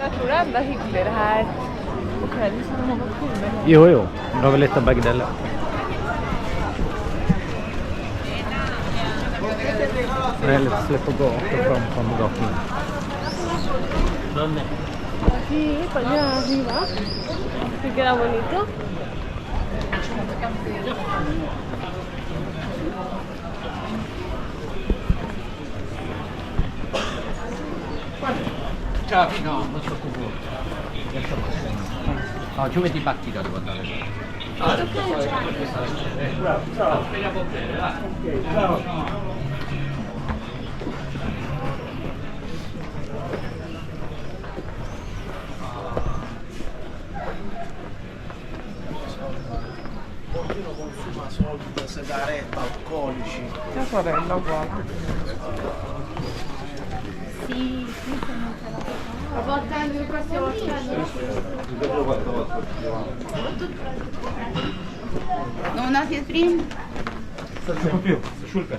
Jeg tror det er enda hyggeligere her på kvelden, så må man komme. Jo, det har vel litt av begge deler. Det er litt slipp å gå opp og fram på gaten. Aquí, coño, arriba. Que queda bonito. Ciao, no, non sto con voi. No, giovedì partita devo andare. Ciao. Qualcuno consuma soldi da sigaretta, alcolici. Mia sorella, guarda. Sì, a volte anche queste volte no, у нас есть время. Купил, шулька.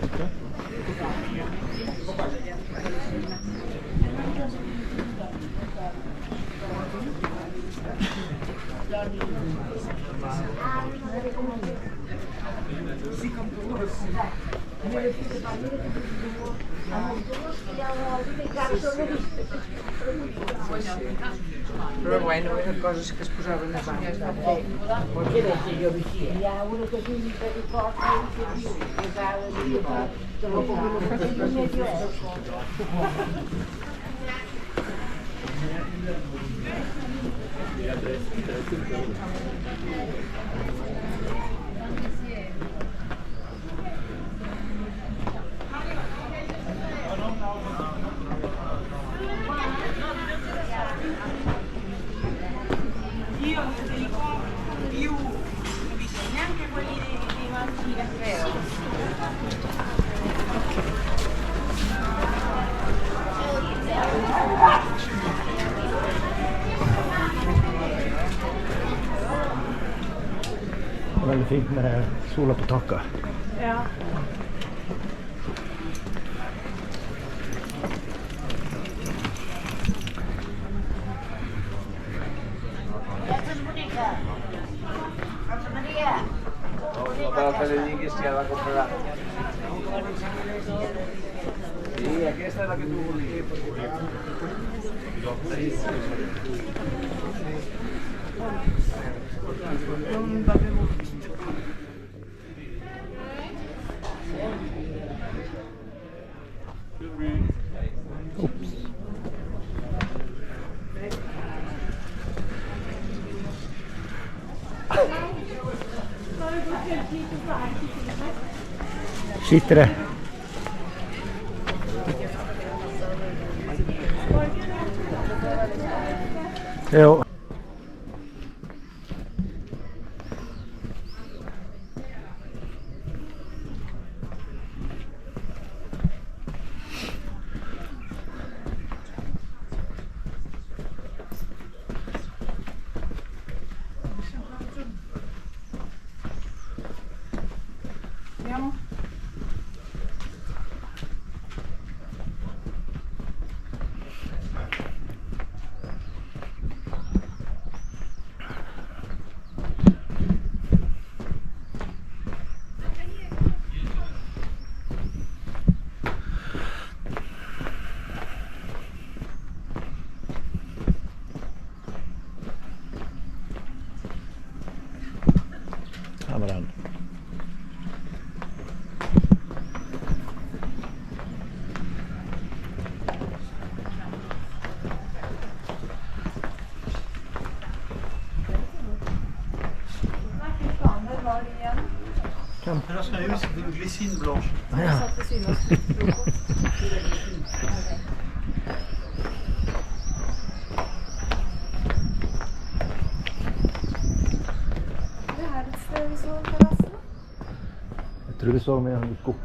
Però bueno, eren coses que es posaven a banys. Io non te li compro più, capisci? Neanche quelli dei mazzi da ferro. Veldig fint med sola på taket. Ja. Para Freddy que si ha de comprar. Sí, aquesta és la que tu volies. Non l'avevo visto. Skittere. Jo. Her var den. Alors ce qu'on a eu, c'était une glycine blanche. Ja. Jeg tror vi så med han gikk opp.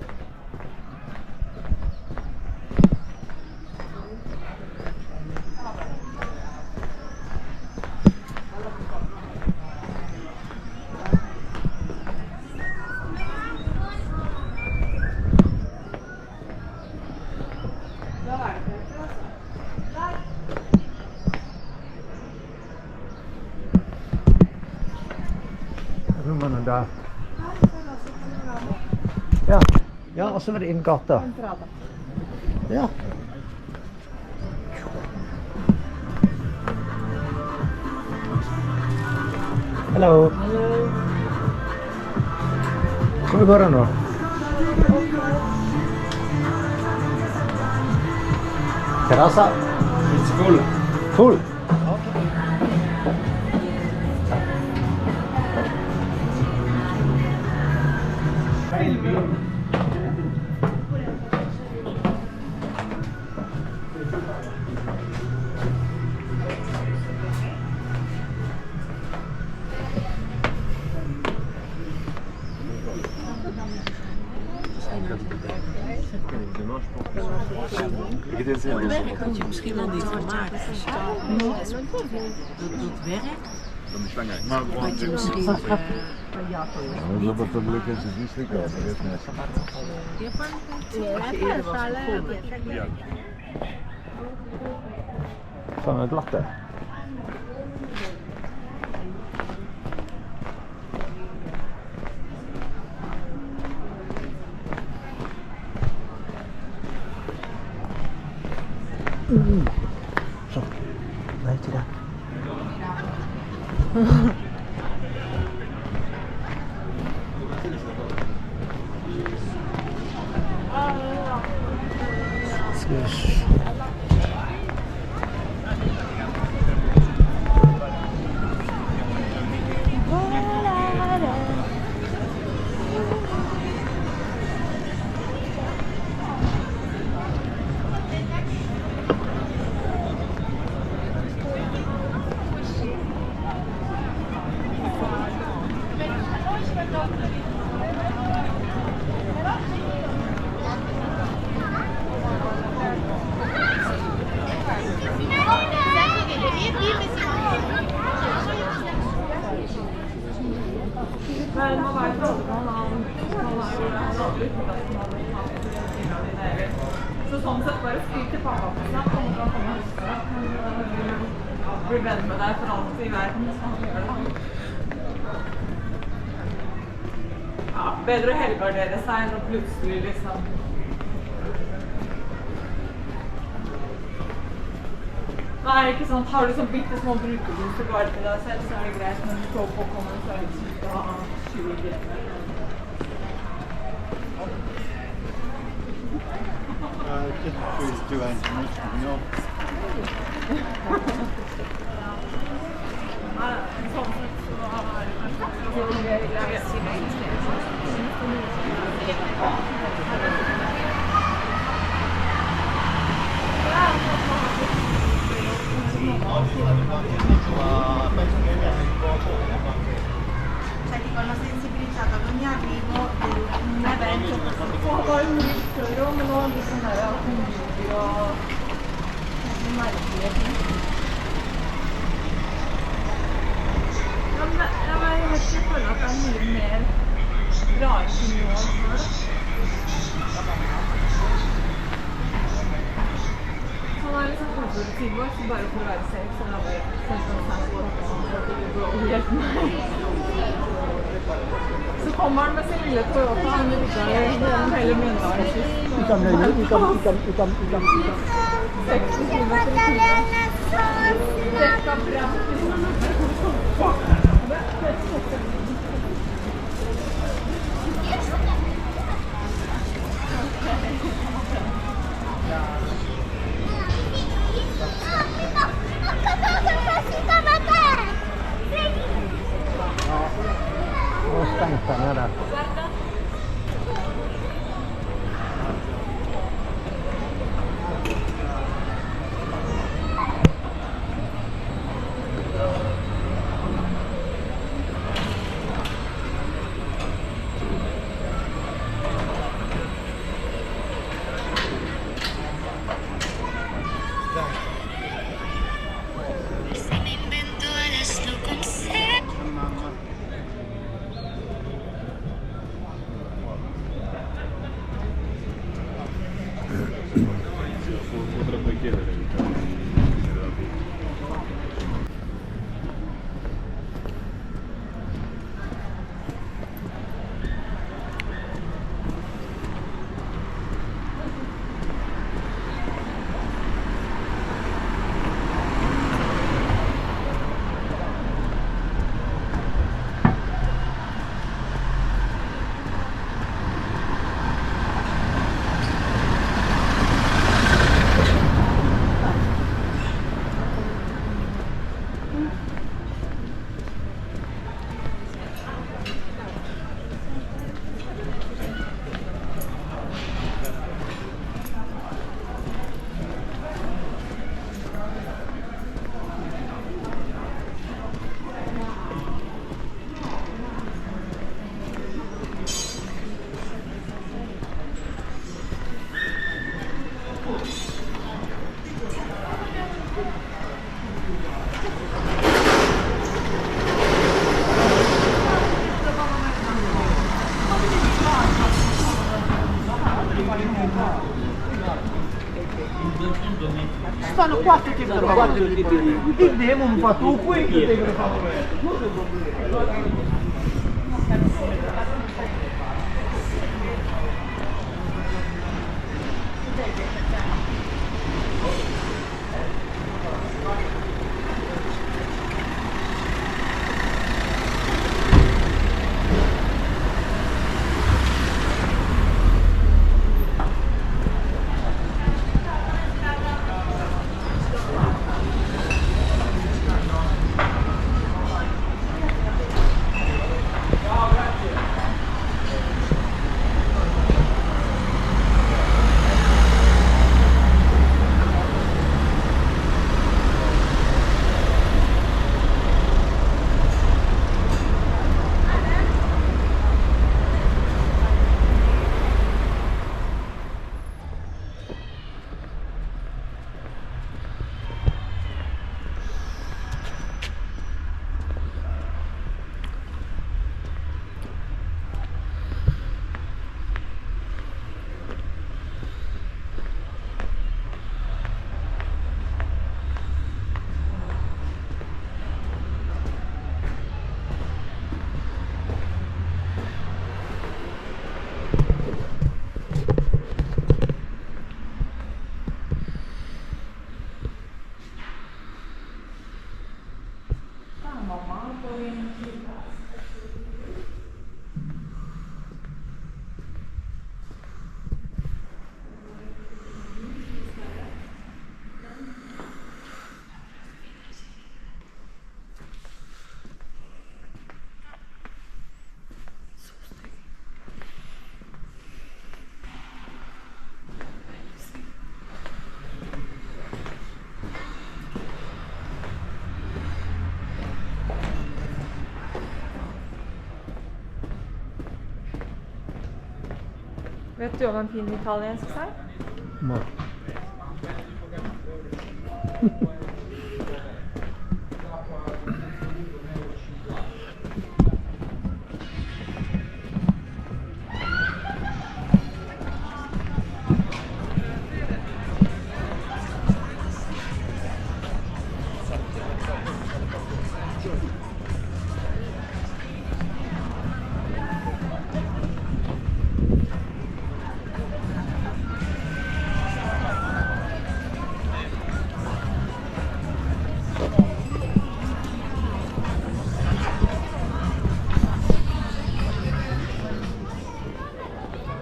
men da... Ja, og så var det inn gata. Ja. Hello. Come går det nå? Terrassa? It's full. Full? Had je misschien al niet gemaakt. Dat werk. Had je misschien... Zobacz, to było kiedyś z Wisły, Van het latte. Zo, weet je dat? Excuse. Men man vet aldri om han så sånn sett bare skriv til pappa på snart, om han kommer og blir venn med deg for alltid i verden, så han gjør det. Ja, bedre å helgardere seg enn å plutselig liksom. Nei, ikke sant, har du sånn bitte små brukerhuser bare til deg selv, så er det greit, men du står på å komme så er det sykt å ha 20 grener. Please do anything, you know. Sånn sett så er det Cioè dico la sensibilità ad ogni arrivo di un evento poi un libro, me lo bisognerà un libro jeg vet ikke føler at det er mye mer rare ting nå enn før. Han er liksom forutsigbar, så bare for å være safe, så er det bare sendt en sang på og hjelpe meg. Så kommer han med sin lille Toyota, han rydder gjennom hele Mjøndalen. Ikam. 60 kilometer i tiden. Dekka bra. Nå stengte han der. Potrebbe chiedere. Stanno 4 che però guarda il demo mi fa tu qui che devono fare. Vet du om en fin italiensk sang? Ma.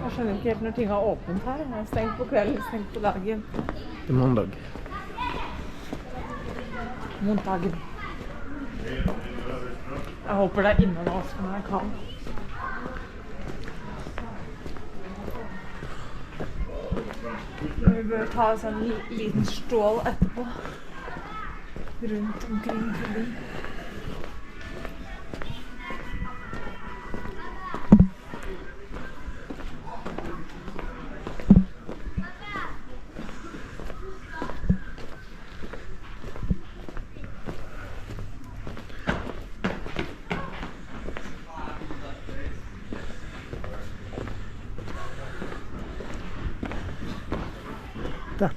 Jeg skjønner ikke helt når ting har åpent her. Det er stengt på kvelden, stengt på dagen. Det er mandag. Montagen. Jeg håper det er inne nå, så jeg kan. Vi bør ta oss en liten stål etterpå. Rundt omkring forbi. Der.